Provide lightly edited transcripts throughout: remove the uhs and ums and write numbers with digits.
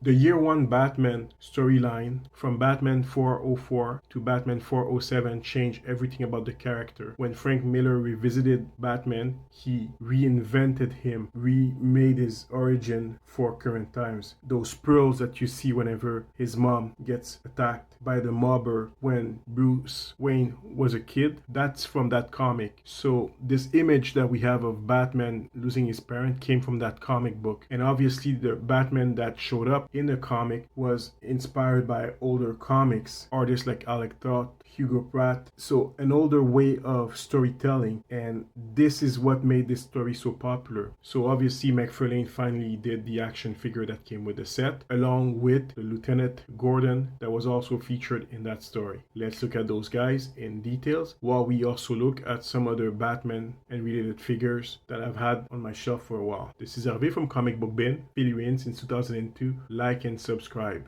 The year one Batman storyline from Batman 404 to Batman 407 changed everything about the character. When Frank Miller revisited Batman, he reinvented him, remade his origin for current times. Those pearls that you see whenever his mom gets attacked by the mobber when Bruce Wayne was a kid, that's from that comic. So this image that we have of Batman losing his parent came from that comic book. And obviously the Batman that showed up in the comic was inspired by older comics, artists like Alec Toth, Hugo Pratt. So an older way of storytelling, and this is what made this story so popular. So obviously McFarlane finally did the action figure that came with the set, along with the Lieutenant Gordon that was also featured in that story. Let's look at those guys in details, while we also look at some other Batman and related figures that I've had on my shelf for a while. This is Hervé from Comic Book Bin, figurine since 2002. Like and subscribe.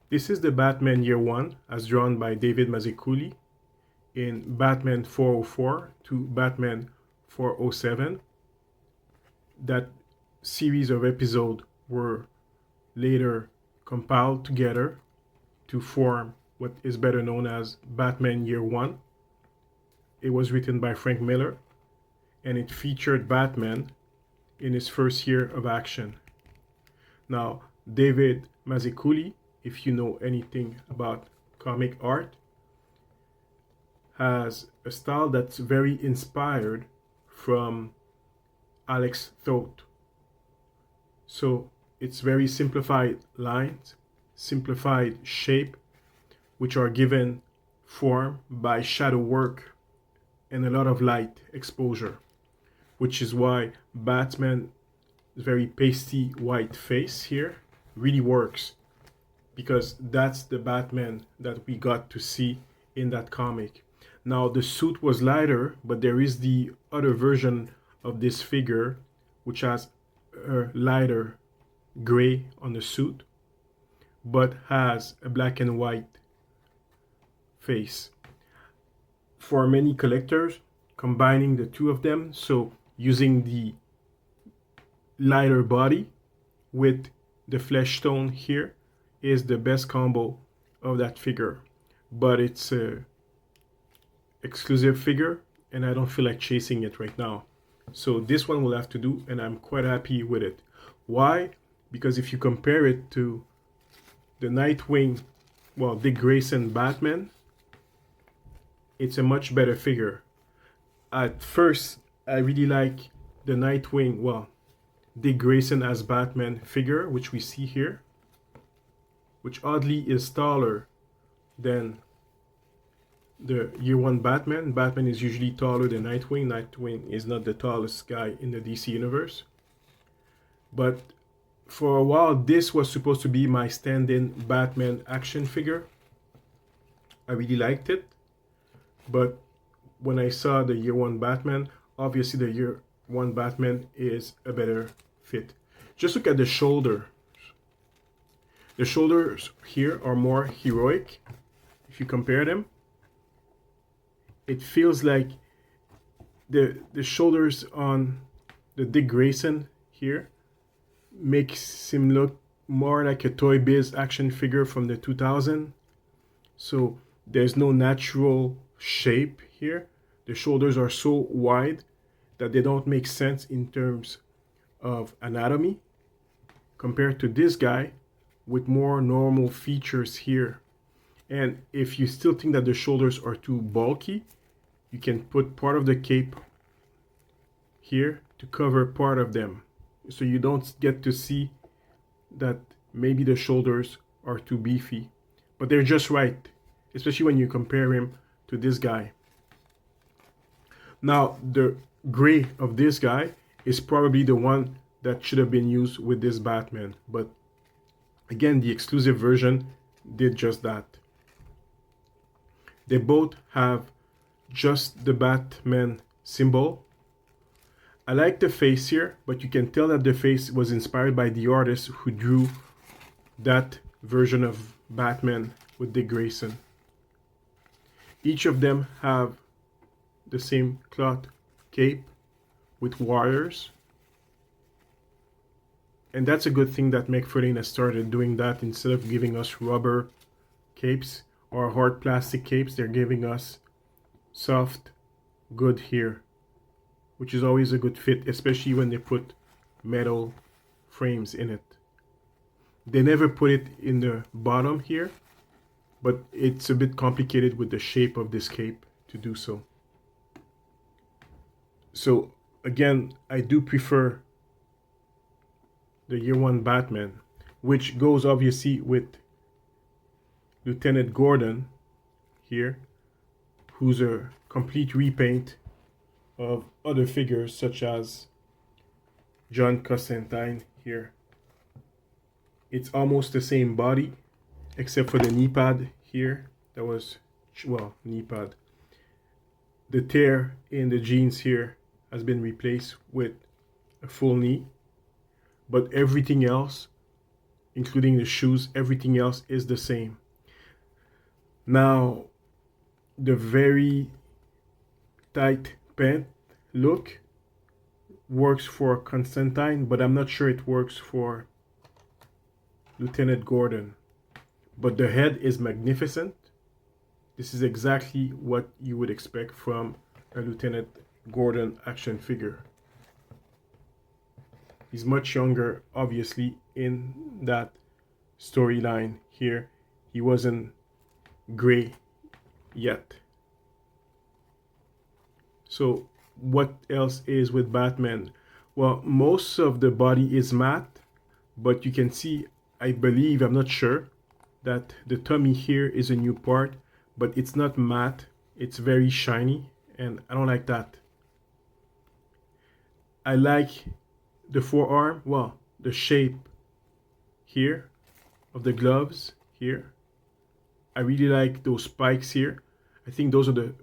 This is the Batman Year 1 as drawn by David Mazzucchelli in Batman 404 to Batman 407. That series of episodes were later compiled together to form what is better known as Batman Year 1. It was written by Frank Miller, and it featured Batman in his first year of action. Now, David Mazzucchelli, if you know anything about comic art, has a style that's very inspired from Alex Toth. So it's very simplified lines, simplified shape, which are given form by shadow work and a lot of light exposure, which is why Batman's very pasty white face here really works, because that's the Batman that we got to see in that comic. Now the suit was lighter, but there is the other version of this figure which has a lighter gray on the suit, but has a black and white face. For many collectors, combining the two of them, so using the lighter body with the flesh tone here, is the best combo of that figure. But it's a exclusive figure and I don't feel like chasing it right now. So this one will have to do, and I'm quite happy with it. Why? Because if you compare it to the Nightwing, well, Dick Grayson Batman, it's a much better figure. At first, I really like the Nightwing, well, Dick Grayson as Batman figure, which we see here, which oddly is taller than the Year 1 Batman. Batman is usually taller than Nightwing. Nightwing is not the tallest guy in the DC universe. But for a while, this was supposed to be my stand-in Batman action figure. I really liked it. But when I saw the Year 1 Batman, obviously the Year 1 Batman is a better fit. Just look at the shoulder. The shoulders here are more heroic. If you compare them, it feels like the shoulders on the Dick Grayson here makes him look more like a Toy Biz action figure from the 2000. So there's no natural shape here. The shoulders are so wide that they don't make sense in terms of anatomy, compared to this guy with more normal features here. And if you still think that the shoulders are too bulky, you can put part of the cape here to cover part of them, so you don't get to see that maybe the shoulders are too beefy, but they're just right, especially when you compare him to this guy. Now the gray of this guy is probably the one that should have been used with this Batman, but again, the exclusive version did just that. They both have just the Batman symbol. I like the face here, but you can tell that the face was inspired by the artist who drew that version of Batman with Dick Grayson. Each of them have the same cloth cape with wires. And that's a good thing that McFarlane has started doing that. Instead of giving us rubber capes or hard plastic capes, they're giving us soft, good here, which is always a good fit, especially when they put metal frames in it. They never put it in the bottom here, but it's a bit complicated with the shape of this cape to do so. So again, I do prefer the Year One Batman, which goes obviously with Lieutenant Gordon here, who's a complete repaint of other figures such as John Constantine here. It's almost the same body, except for the knee pad here. That was, well, knee pad. The tear in the jeans here has been replaced with a full knee. But everything else, including the shoes, everything else is the same. Now, the very tight pant look works for Constantine, but I'm not sure it works for Lieutenant Gordon. But the head is magnificent. This is exactly what you would expect from a Lieutenant Gordon action figure. He's much younger, obviously, in that storyline here. He wasn't gray yet. So what else is with Batman? Well, most of the body is matte, but you can see, I believe, I'm not sure, that the tummy here is a new part, but it's not matte. It's very shiny, and I don't like that. I like the forearm, well, the shape here of the gloves here. I really like those spikes here. I think those are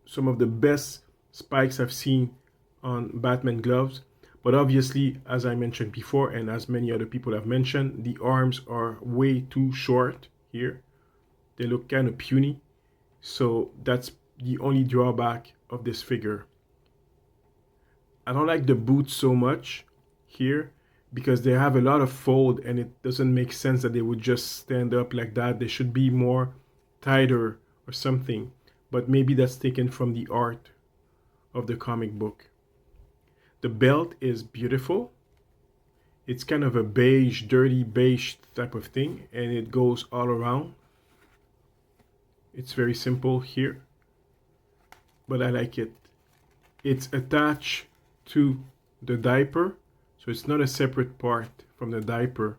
some of the best spikes I've seen on Batman gloves. But obviously, as I mentioned before, and as many other people have mentioned, the arms are way too short here. They look kind of puny. So that's the only drawback of this figure. I don't like the boots so much here because they have a lot of fold, and it doesn't make sense that they would just stand up like that. They should be more tighter or something, but maybe that's taken from the art of the comic book. The belt is beautiful. It's kind of a beige, dirty beige type of thing, and it goes all around. It's very simple here, but I like it. It's attached to the diaper, so it's not a separate part from the diaper,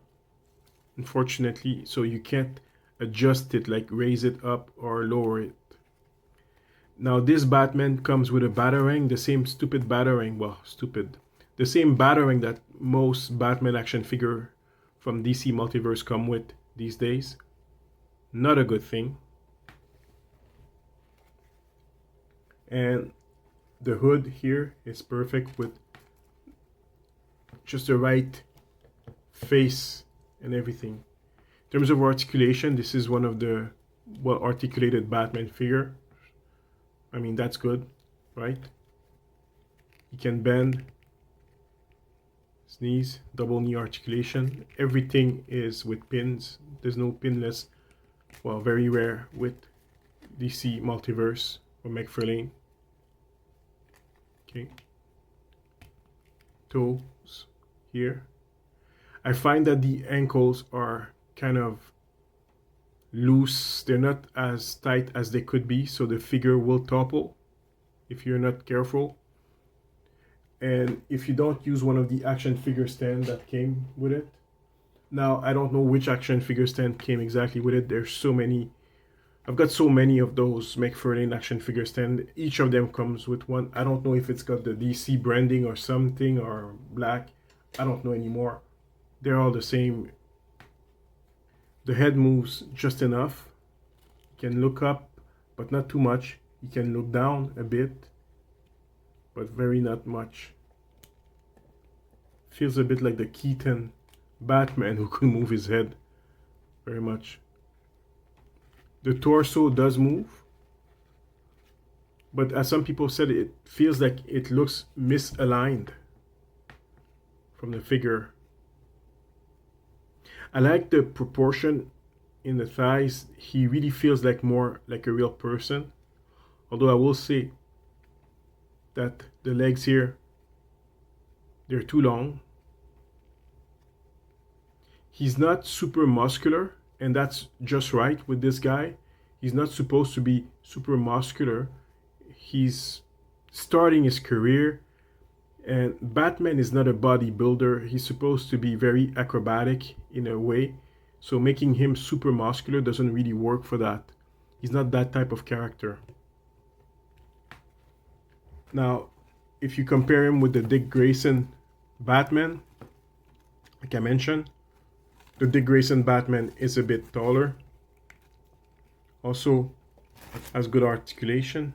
unfortunately, so you can't adjust it, like raise it up or lower it. Now this Batman comes with a batarang, the same stupid batarang, well, stupid, the same batarang that most Batman action figure from DC Multiverse come with these days. Not a good thing. And the hood here is perfect with just the right face and everything. In terms of articulation, this is one of the well-articulated Batman figure. I mean, that's good, right? He can bend, sneeze, double knee articulation. Everything is with pins. There's no pinless, well, very rare with DC Multiverse or McFarlane. Okay. Toes here. I find that the ankles are kind of loose. They're not as tight as they could be, so the figure will topple if you're not careful. And if you don't use one of the action figure stand that came with it. Now, I don't know which action figure stand came exactly with it. There's so many. I've got so many of those McFarlane action figure stand. Each of them comes with one. I don't know if it's got the DC branding or something or black. I don't know anymore. They're all the same. The head moves just enough. You can look up, but not too much. You can look down a bit, but very not much. Feels a bit like the Keaton Batman who could move his head very much. The torso does move, but as some people said, it feels like it looks misaligned from the figure. I like the proportion in the thighs. He really feels like more like a real person. Although I will say that the legs here, they're too long. He's not super muscular, and that's just right with this guy. He's not supposed to be super muscular. He's starting his career, and Batman is not a bodybuilder. He's supposed to be very acrobatic in a way. So making him super muscular doesn't really work for that. He's not that type of character. Now, if you compare him with the Dick Grayson Batman, like I mentioned, the Dick Grayson Batman is a bit taller. Also has good articulation.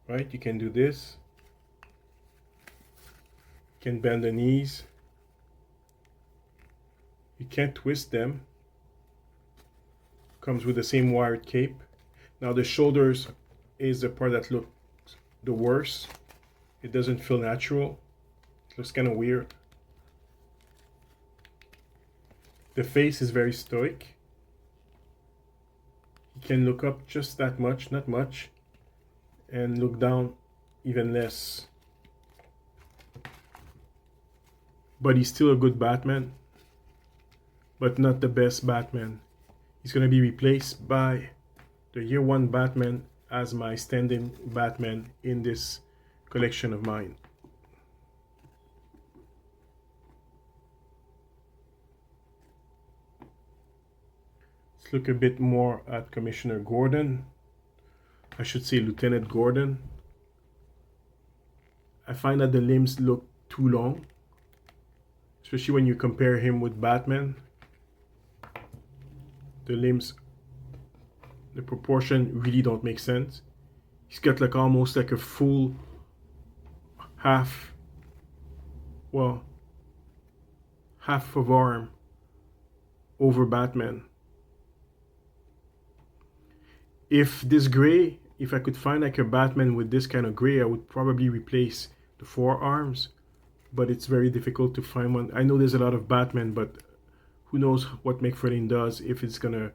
Right, you can do this. You can bend the knees. You can't twist them. Comes with the same wired cape. Now the shoulders is the part that looks the worst. It doesn't feel natural. It looks kind of weird. The face is very stoic. You can look up just that much, not much, and look down even less. But he's still a good Batman, but not the best Batman. He's going to be replaced by the Year One Batman as my stand-in Batman in this collection of mine. Let's look a bit more at Commissioner Gordon. I should say Lieutenant Gordon. I find that the limbs look too long, especially when you compare him with Batman. The limbs, the proportion really don't make sense. He's got like almost like a full half of arm over Batman. If I could find like a Batman with this kind of gray, I would probably replace the forearms, but it's very difficult to find one. I know there's a lot of Batman, but who knows what McFarlane does if it's gonna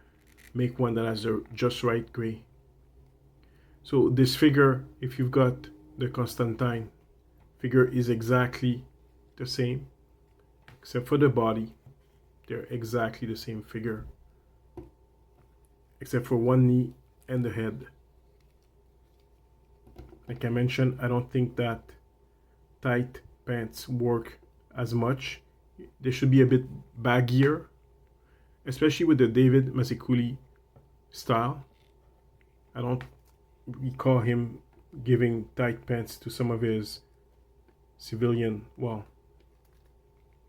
make one that has a just right gray. So this figure, if you've got the Constantine figure, is exactly the same, except for the body. They're exactly the same figure, except for one knee and the head. Like I mentioned, I don't think that tight pants work as much. They should be a bit baggier, especially with the David Mazzucchelli style. I don't recall him giving tight pants to some of his civilian,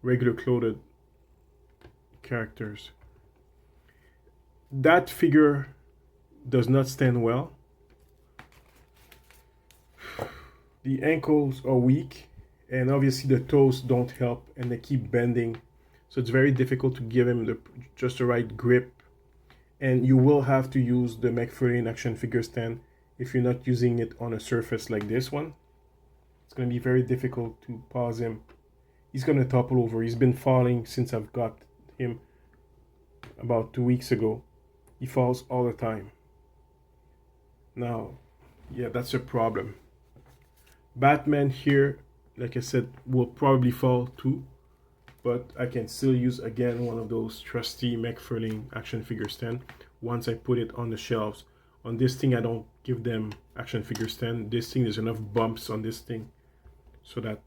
regular clothed characters. That figure does not stand well. The ankles are weak, and obviously the toes don't help, and they keep bending, so it's very difficult to give him just the right grip. And you will have to use the McFarlane action figure stand if you're not using it on a surface like this one. It's going to be very difficult to pause him. He's going to topple over. He's been falling since I've got him about 2 weeks ago. He falls all the time. Now, yeah, that's a problem. Batman here, like I said, will probably fall too, but I can still use again one of those trusty McFarlane action figure stand once I put it on the shelves. On this thing, I don't give them action figure stand. This thing, there's enough bumps on this thing so that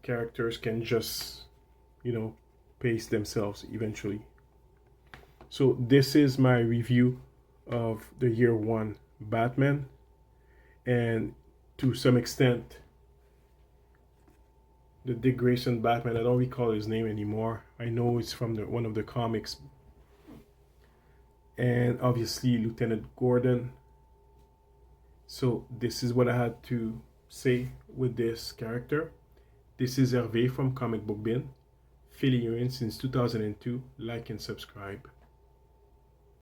characters can just, pace themselves eventually. So this is my review of the Year One Batman, and to some extent the Dick Grayson Batman. I don't recall his name anymore. I know it's from one of the comics. And obviously Lieutenant Gordon. So this is what I had to say with this character. This is Hervé from Comic Book Bin, filling you in since 2002. Like and subscribe.